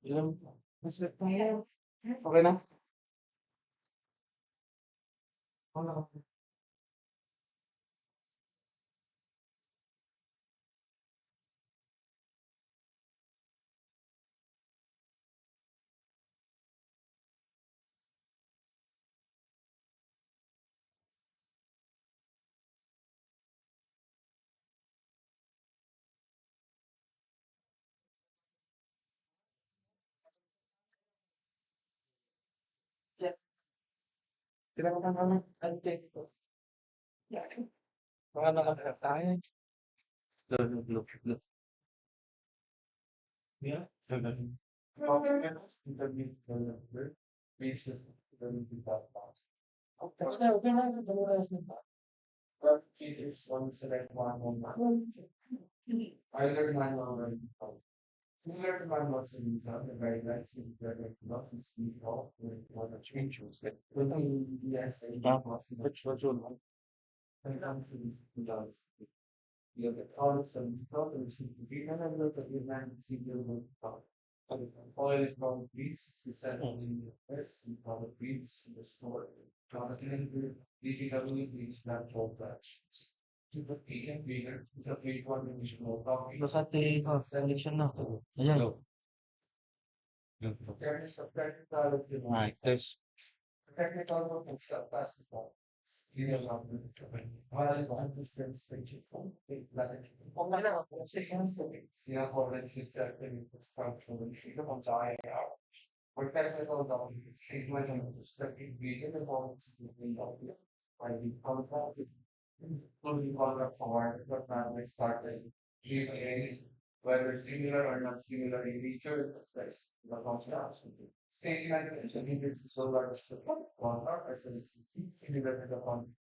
Yun. Okay na? Kailangan ka ng antake ko. Mga nakakatayan. Look, look, look. Yeah. Confidence, interview, developer, basis, developing that box. Okay, okay na, but it is one select one. I learned manual already. You learn manuals in the guidelines in the not in speed off with one of changes. When yes, that was the when it comes to these you have the products and problems in the handle that you man see the oil from breeds, the settle in the press, and power breeds in the store. Pangasinan, DPWH natural flash. To the PM bigger, is a big one dimensional copy. Makati, selection na. Ayan. There is a technical right. There's technical work and stuff that's the you know, while the understand stage from the planet. Yeah, already exactly functional freedom on die out. For technical documents, statement and the second begin the forms by the contract, including contract for what not we started. GPA, whether similar or not similar in nature, that's the contract. Statement is a needed to solar contract as a similar to the contract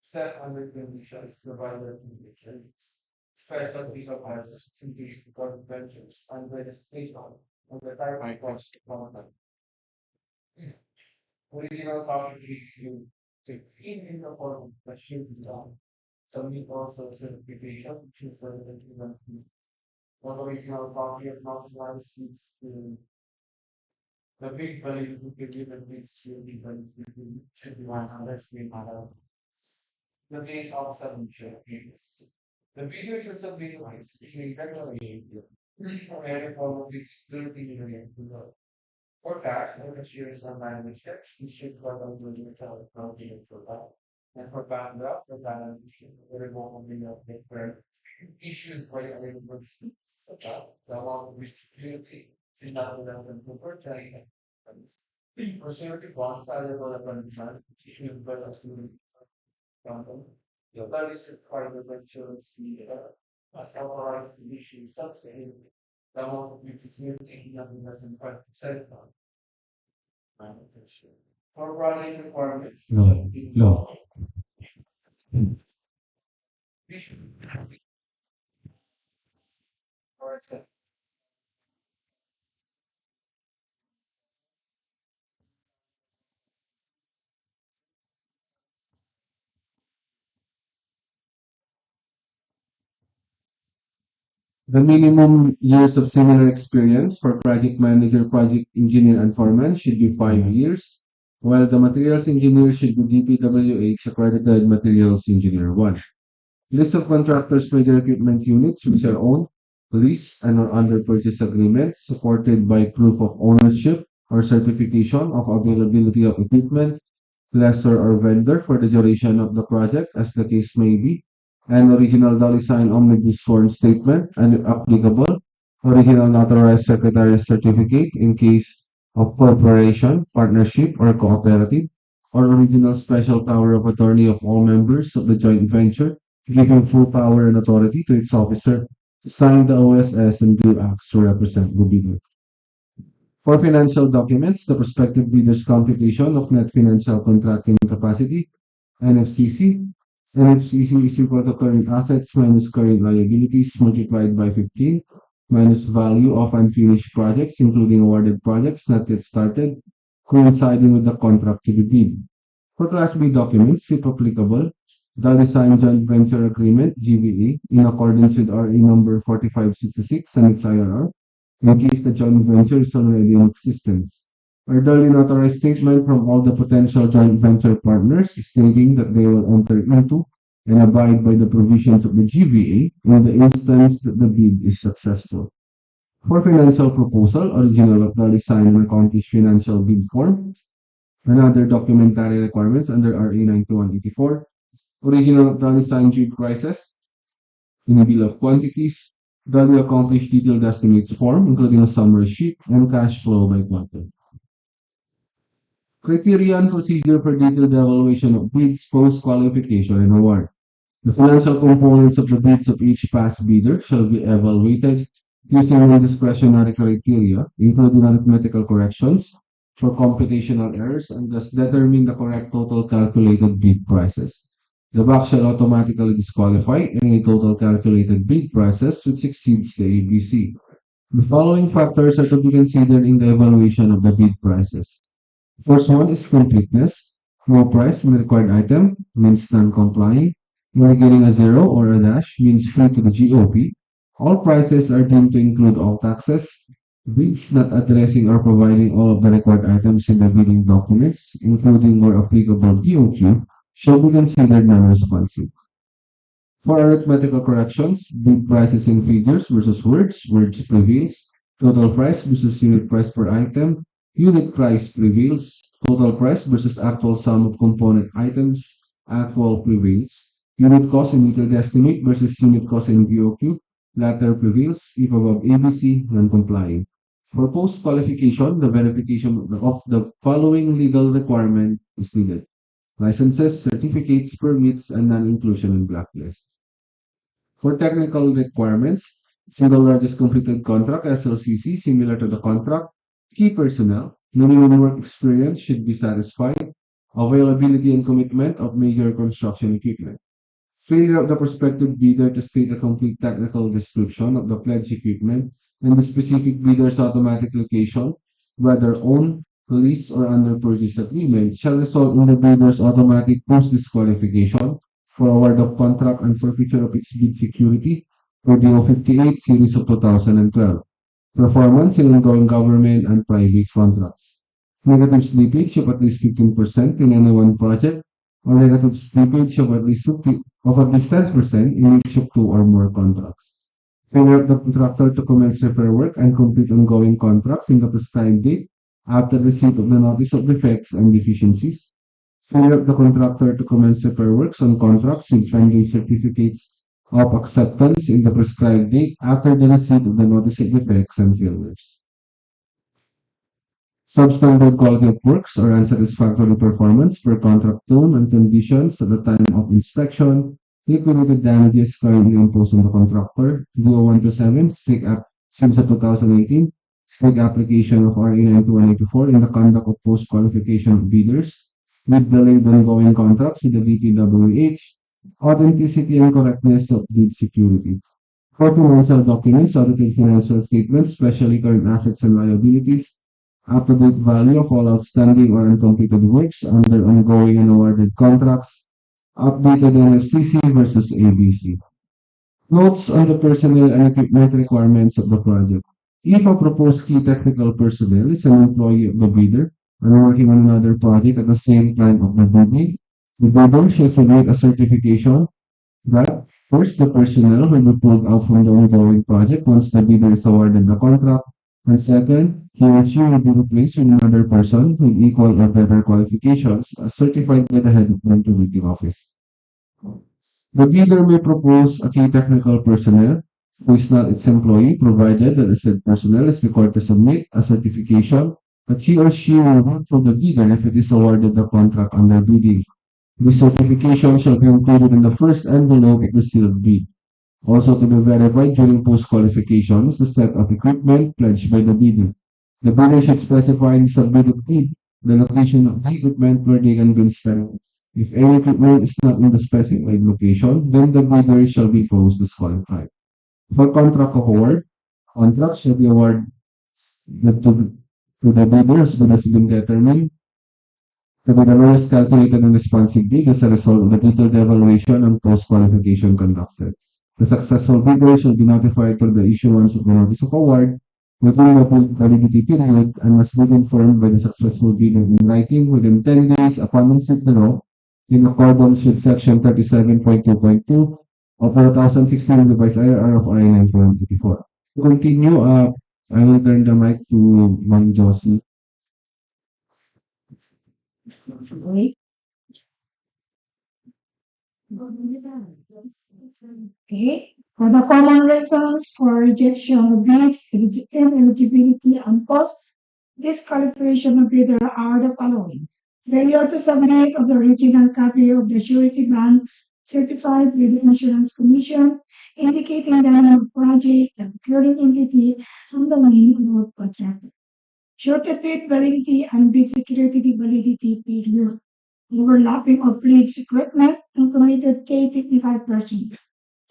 set under conditions provided in the churches. Special piece of has increased conventions and legislation on the type of cost content. Original boundaries you in the form that should be done. Some need also certification, which is for the human. One original copy of multiple speeds to the big value to be given needs to be should be 100 the main also is the video should be nice, if you regularly and probably 30 million to know. For fact, I'm sure some language checks, you should probably do tell for that. And for backup, for balance, very normally of different issues by a little about the long with security is not without them to protect. For security, one valuable appointment, issued by a student that is required of insurance as authorized to issue subsidy. The amount which is nearly 89.5%. For running requirements. No. No. For example, the minimum years of similar experience for project manager, project engineer, and foreman should be 5 years, while the materials engineer should be DPWH accredited materials engineer 1. List of contractors' major equipment units which are owned, leased, and are under purchase agreement, supported by proof of ownership or certification of availability of equipment, lessor or vendor for the duration of the project, as the case may be, and original dolly sign omnibus sworn statement and applicable, original notarized secretary's certificate in case of corporation, partnership, or cooperative, or original special power of attorney of all members of the joint venture, giving full power and authority to its officer to sign the OSS and do acts to represent the bidder. For financial documents, the prospective bidder's computation of net financial contracting capacity, NFCC. NFCC is equal to current assets minus current liabilities multiplied by 15 minus value of unfinished projects, including awarded projects not yet started, coinciding with the contract to be bid. For Class B documents, if applicable, the design joint venture agreement, GVA, in accordance with RA number 4566 and its IRR, in case the joint venture is already in existence. A duly notarized statement from all the potential joint venture partners stating that they will enter into and abide by the provisions of the GVA in the instance that the bid is successful. For financial proposal, original of the design or accomplished financial bid form, and other documentary requirements under RA 9184, original of the design bid prices, in a bill of quantities, duly accomplished detailed estimates form, including a summary sheet and cash flow by quarter. Criteria and procedure for detailed evaluation of bids, post-qualification, and award. The financial components of the bids of each past bidder shall be evaluated using non-discretionary criteria, including arithmetical corrections for computational errors, and thus determine the correct total calculated bid prices. The bank shall automatically disqualify any total calculated bid prices which exceeds the ABC. The following factors are to be considered in the evaluation of the bid prices. First one is completeness. No price on the required item means non-complying. Indicating a zero or a dash means free to the GOP. All prices are deemed to include all taxes. Bids not addressing or providing all of the required items in the bidding documents, including where applicable POQ, shall be considered non-responsive. For arithmetical corrections, bid prices in figures versus words, words prevails. Total price versus unit price per item, unit price prevails. Total price versus actual sum of component items, actual prevails. Unit cost in detailed estimate versus unit cost in BOQ, latter prevails if above ABC, non-complying. For post-qualification, the verification of the following legal requirement is needed: licenses, certificates, permits, and non-inclusion in blacklist. For technical requirements, single largest completed contract, SLCC, similar to the contract, key personnel, minimum work experience should be satisfied, availability and commitment of major construction equipment. Failure of the prospective bidder to state a complete technical description of the pledged equipment and the specific bidder's automatic location, whether owned, leased, or under purchase agreement, shall result in the bidder's automatic post-disqualification for award of contract and forfeiture of its bid security for DEO 58 series of 2012. Performance in ongoing government and private contracts. Negative slippage of at least 15% in any one project, or negative slippage of at least 10% in each of two or more contracts. Failure of the contractor to commence repair work and complete ongoing contracts in the prescribed date after receipt of the notice of defects and deficiencies. Failure of the contractor to commence repair works on contracts with pending certificates of acceptance in the prescribed date after the receipt of the notice of defects and failures. Substandard quality of works or unsatisfactory performance per contract term and conditions at the time of inspection, liquidated damages currently imposed on the contractor, DO 127, State Act since 2018, State application of RA 9184 in the conduct of post-qualification bidders, with delayed ongoing contracts with the DPWH, authenticity and correctness of bid security. For financial documents, audited financial statements, especially current assets and liabilities, up-to-date value of all outstanding or uncompleted works under ongoing and awarded contracts, updated NFCC versus ABC. Notes on the personnel and equipment requirements of the project. If a proposed key technical personnel is an employee of the bidder and working on another project at the same time of the bidding, the bidder shall submit a certification that first, the personnel will be pulled out from the ongoing project once the bidder is awarded the contract, and second, he or she will be replaced with another person with equal or better qualifications as certified by the head of the implementing office. The bidder may propose a key technical personnel who is not its employee, provided that the said personnel is required to submit a certification that he or she will work for the bidder if it is awarded the contract under bidding. The certification shall be included in the first envelope of the sealed bid. Also to be verified during post-qualification is the set of equipment pledged by the bidder. The bidder should specify in the submitted bid the location of the equipment where they can be inspected. If any equipment is not in the specified location, then the bidder shall be post-disqualified. For contract of award, contract shall be awarded to the bidder as well as been determined to be the lowest calculated and responsive bid as a result of the detailed evaluation and post-qualification conducted. The successful bidder shall be notified for the issuance of the notice of award within the validity period and must be confirmed by the successful bidder in writing within 10 days upon receipt thereof in accordance with Section 37.2.2 of the 2016 revised IRR of RA 9.84. To continue, I will turn the mic to Ma'am Josie. Okay. Okay. For the common reasons for rejection of bids, ineligibility, and post disqualification of bidder are the following. Failure to submit of the original copy of the surety bond certified with the Insurance Commission, indicating the name of project, the procuring entity, and the name of contractor. Surety bid validity and bid security validity period. Overlapping of leads equipment and committed K technical person.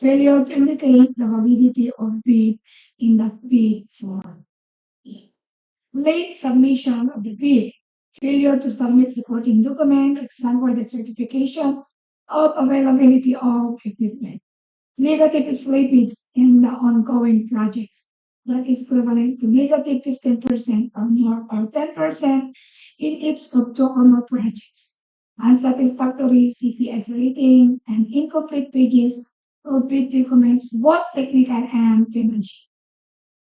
Failure to indicate the validity of bid in the bid form. Late submission of the bid. Failure to submit supporting document, example the certification of availability of equipment. Negative slippage in the ongoing projects. That is equivalent to negative 15% or more or 10% in each of two or more projects. Unsatisfactory CPS rating and incomplete pages of bid documents, both technical and financial.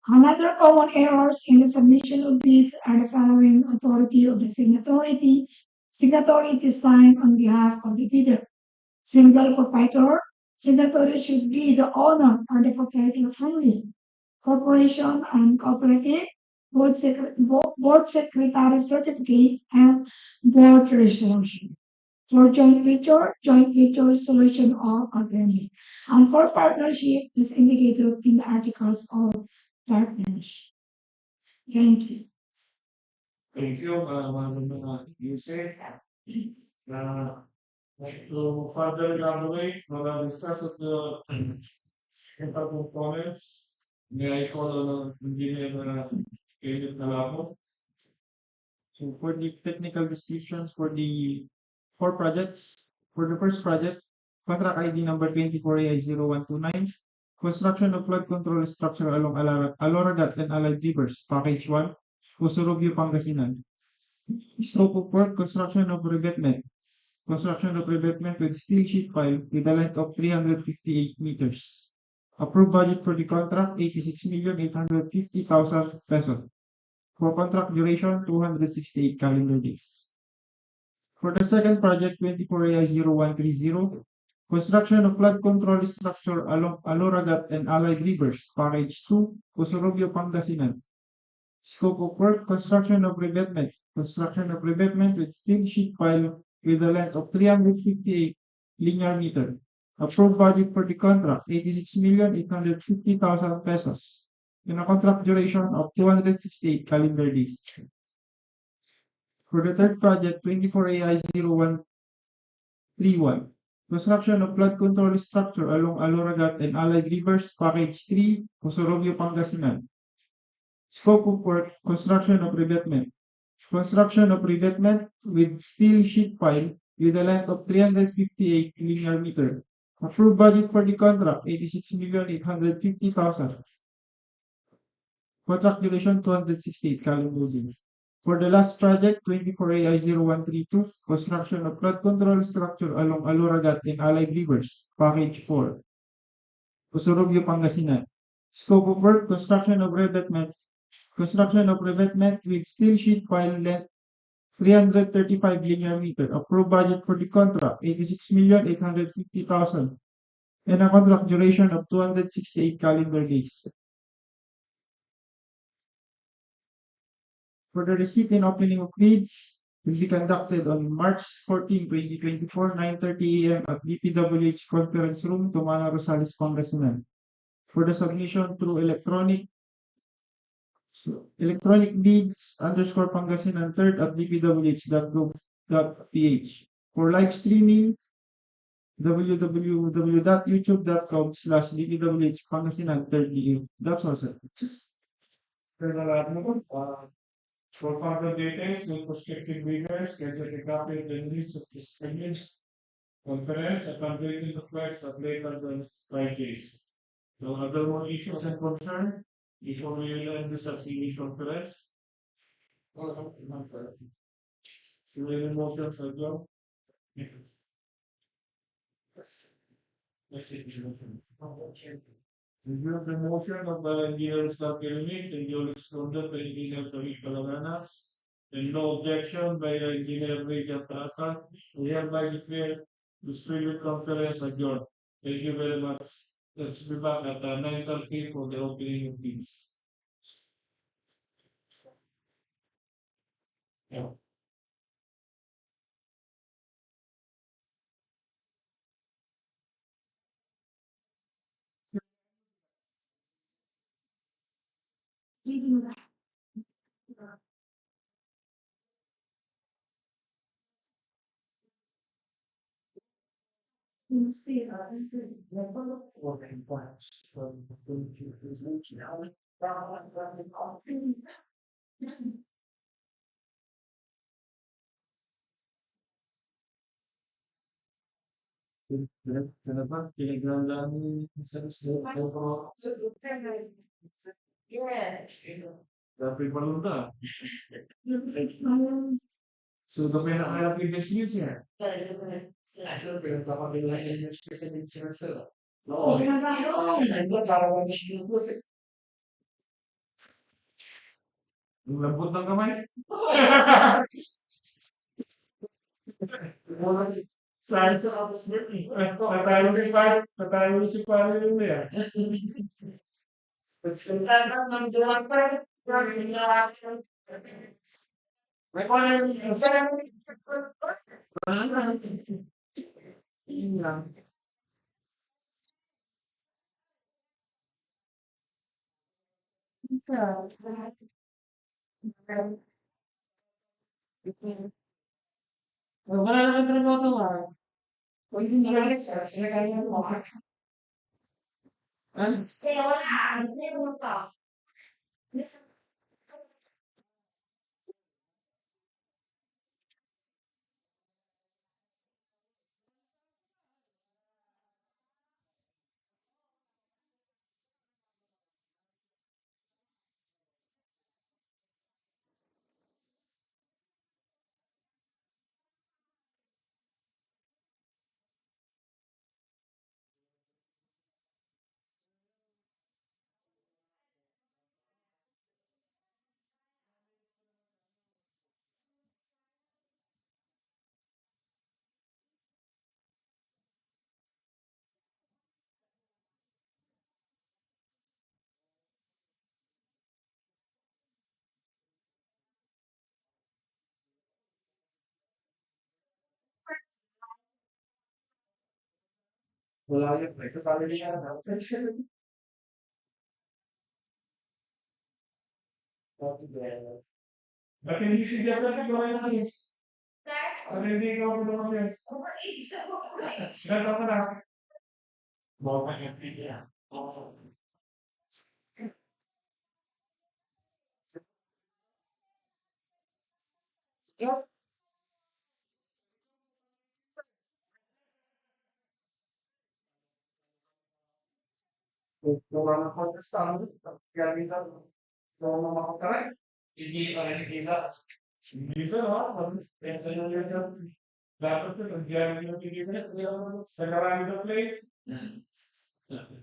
Another common errors in the submission of bids are the following: authority of the signatory to sign on behalf of the bidder. Single proprietor, signatory should be the owner or the proprietor only. Corporation and cooperative, board secretary certificate, and board resolution. For joint venture resolution or agreement. And for partnership is indicated in the articles of partnership. Thank you. Thank you, you said. To further elaborate on the discuss of the technical components, may I call on Engineer David Calamo? So for the technical descriptions for the four projects, for the first project, contract ID number 24AI0129, construction of flood control structure along Aloragat and Allied Rivers, Package 1, Pozorrubio, Pangasinan. Scope of work, construction of revetment. Construction of revetment with steel sheet pile with a length of 358 meters. Approved budget for the contract, 86,850,000 pesos. For contract duration, 268 calendar days. For the second project, 24AI0130, construction of flood control structure along Aloragat and Allied Rivers, Package 2, Pozorrubio, Pangasinan. Scope of work, construction of revetment. Construction of revetment with steel sheet pile with a length of 358 linear meter. Approved budget for the contract, 86,850,000 pesos. In a contract duration of 268 calendar days. For the third project, 24AI0131, construction of flood control structure along Aloragat and Allied Rivers, Package 3, Pozorrubio, Pangasinan. Scope of work, construction of revetment. Construction of revetment with steel sheet pile with a length of 358 linear meter. Approved budget for the contract, 86,850,000. Contract duration, 268 calendar days. For the last project, 24AI0132, construction of flood control structure along Aloragat and Allied Rivers, Package 4, Pozorrubio, Pangasinan. Scope of work, construction of revetment with steel sheet pile length 335 linear meter. Approved budget for the contract, 86,850,000. And a contract duration of 268 calendar days. For the receipt and opening of bids will be conducted on March 14, 2024, 9:30 a.m. at DPWH Conference Room, Tumana, Rosales, Pangasinan. For the submission through electronic bids _Pangasinan 3rd at dpwh.gov.ph. For live streaming, www.youtube.com/dpwh Pangasinan 3rd DEO. That's all, sir. For further details, with prospective bidders, get a copy of the list of this conference and updated request of later than 5 days. So other more issues and concern, before we end this activity conference. Do any motion for job? Review the motion of the engineer staff pyramid, the engineer's conduct, the engineer Tariq Palamanas, and no objection by the engineer Richard Tata. We hereby declare this private conference adjourned. Thank you very much. Let's be back at 9:30 for the opening of things. Yeah. Kenapa? Telegram dan tapi belum dah. Sudah pernah ada bisnis ya? Saya belum dapat nilai bisnis. Oh, itu taruhan itu sih. Lembut dong kemarin. Saya apa sih? Tertarik si Pak itu ya. Sebentar kan menjelaskan. Iya. Mana terus waktu oh ini menarik saya kayaknya mau. Mulai mereka saling lihat, tapi di sini biasa kan orang nangis. Ada di kau belum nangis. Sudah tahu kan? Mau banyak dia. Orang kontestan, yang kita mau memakai, ini oleh kita. Bisa lah, biasanya dia dapat tuh kerjaan kita sekarang itu play.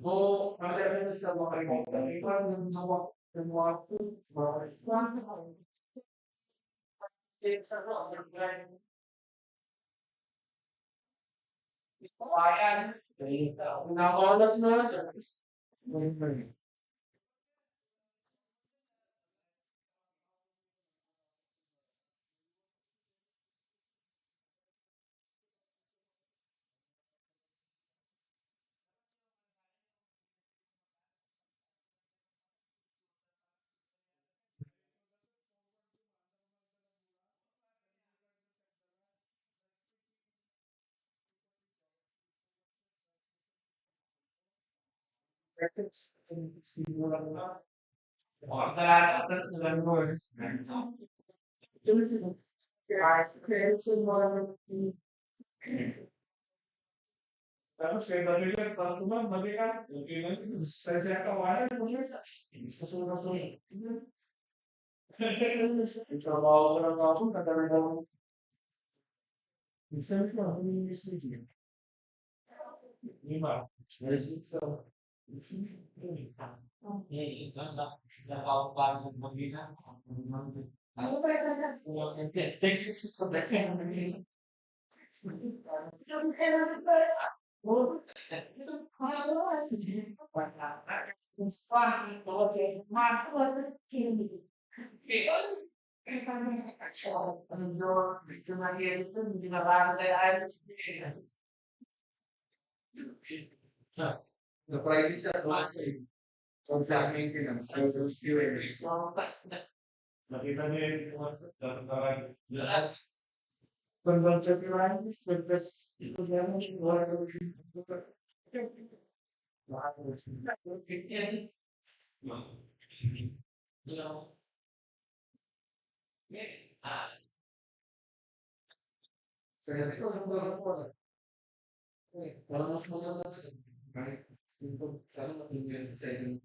Oh, ada yang bisa makan konten itu kan semua waktu Lumayan. Nama semua. Tapos kay Balikan, parang naman, Balikan, okay lang, sa siya kawalan, susunod-sunod. Trabaho ko ng ako, katalagang, minsan ko, humihingi niya. Lima. So, na-private sa klase. So, sa maintenance, so, experience. Nakita niya yung mga lahat. Convention line, because ito yan yung water. Saya ito ang water. Kalau mas maganda kasi, kahit ito, sana matingin sa inyo.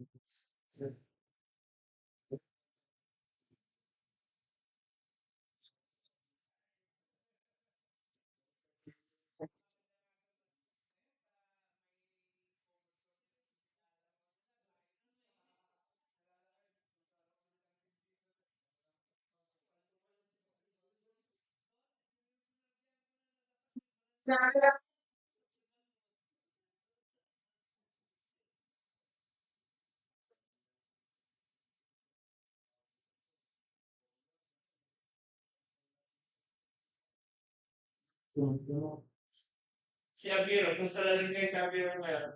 Si Abiro, kung sa lalagay kayo si Abiro meron.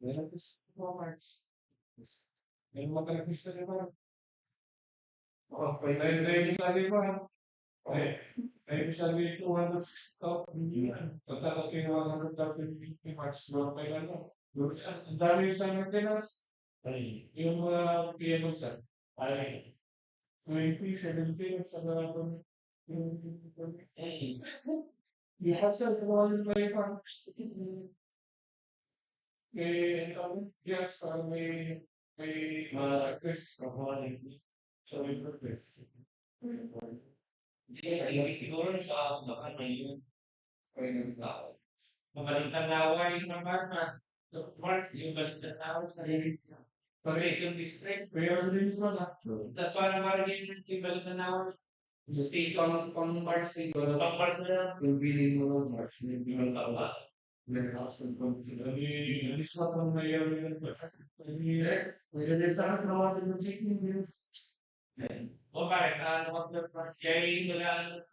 Meron ko sa March. May mga gusto rin mo. Okay, may sabi mo. May sabi 200 stop. Pagkakot yung 100 March, bro, kailan mo? Ang dami sa maintenance. Yung mga PMO sa ay 2017 sa mga you have some one by farms. Yes, may Chris Kapalit. So, may purpose. Hindi, siguro sa baka na yun. Mabalitan na away yung naman Mark, yung balitan na away sa Station District. Pero din sa na. That's why naman yung balitan na away. Station pang March siguro. Pang March na lang. Yung billing mo ng March. Hindi mo tama. Nag-house ng computer. Alis mo kung mayroon yun. Kasi sa akin nawasan yung checking bills. O bakit? Kaya wala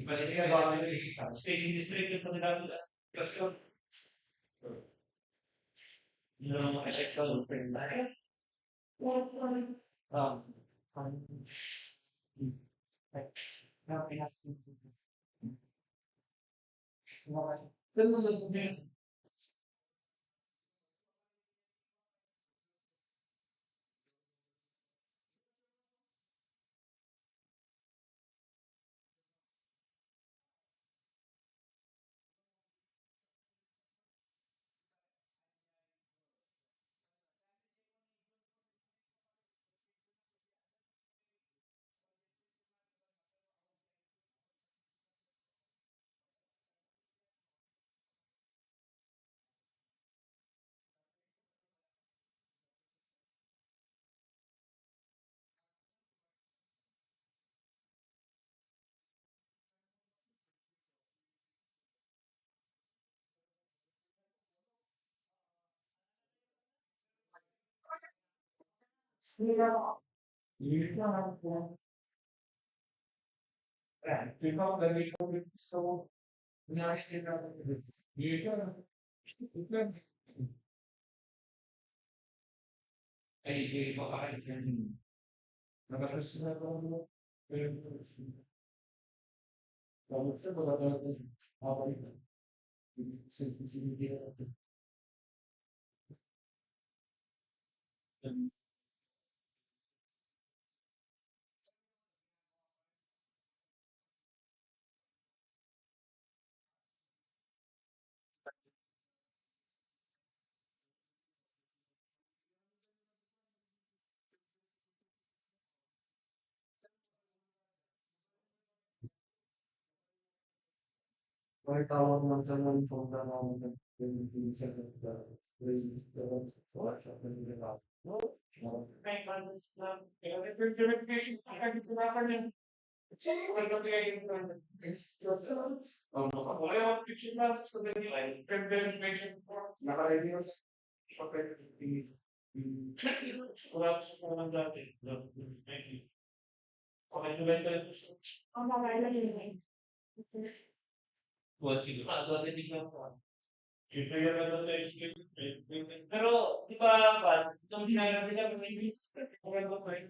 ibalik ka ba ang station district yung pagkakita nila. Kasi yun ang mga check ka ng friend tayo. Ikaw, dali ko gusto mo. Kunyari sila. Ay, hindi pa kain. Nakakas na ako. Kalau saya berada di apa itu, sisi May tawag ng tanong kung nararamdaman yung sa reasons for sa kanila. May months na, kaya may verification pa kasi sila ka niya. Wala ka kaya yung wala yung picture na sa sabi nila, verification for Naka-ready na sa papel. wala ko sa mga dati. Thank you. Congratulations. Ang mga ilan Well, sige pa, hindi ko pa. Siyempre yung ano tayo, pero, di ba, nung sinayang nila, may English, okay ba pa rin?